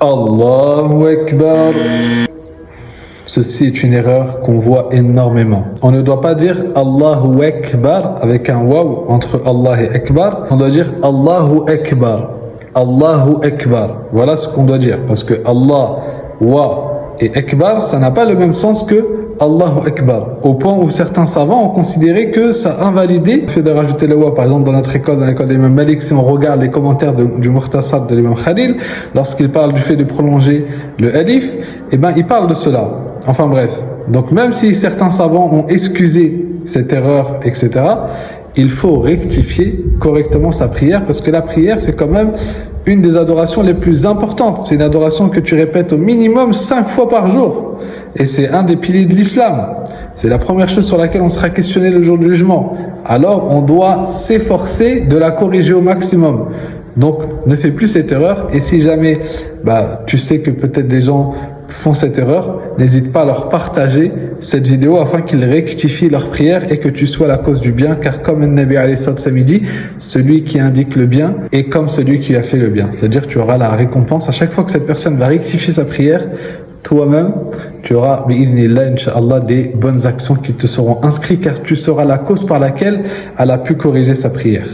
Allahu Akbar. Ceci est une erreur qu'on voit énormément. On ne doit pas dire Allahu Akbar avec un waw entre Allah et Akbar. On doit dire Allahu Akbar. Allahu Akbar. Voilà ce qu'on doit dire. Parce que Allah, wa et Akbar, ça n'a pas le même sens que Allahu Akbar. Au point où certains savants ont considéré que ça invalidait le fait de rajouter le wa. Par exemple, dans notre école, dans l'école de l'imam Malik, si on regarde les commentaires du Mukhtasar de l'imam Khalil, lorsqu'il parle du fait de prolonger le alif, eh ben, il parle de cela. Enfin bref. Donc même si certains savants ont excusé cette erreur, etc., il faut rectifier correctement sa prière, parce que la prière, c'est quand même une des adorations les plus importantes. C'est une adoration que tu répètes au minimum 5 fois par jour. Et c'est un des piliers de l'islam. C'est la première chose sur laquelle on sera questionné le jour du jugement. Alors, on doit s'efforcer de la corriger au maximum. Donc, ne fais plus cette erreur. Et si jamais tu sais que peut-être des gens font cette erreur, n'hésite pas à leur partager cette vidéo afin qu'ils rectifient leur prière et que tu sois la cause du bien, car comme le Nabi alayhi sallam dit, celui qui indique le bien est comme celui qui a fait le bien. C'est-à-dire tu auras la récompense à chaque fois que cette personne va rectifier sa prière. Toi-même, tu auras, bi'idhnillah, incha'Allah, des bonnes actions qui te seront inscrites, car tu seras la cause par laquelle elle a pu corriger sa prière.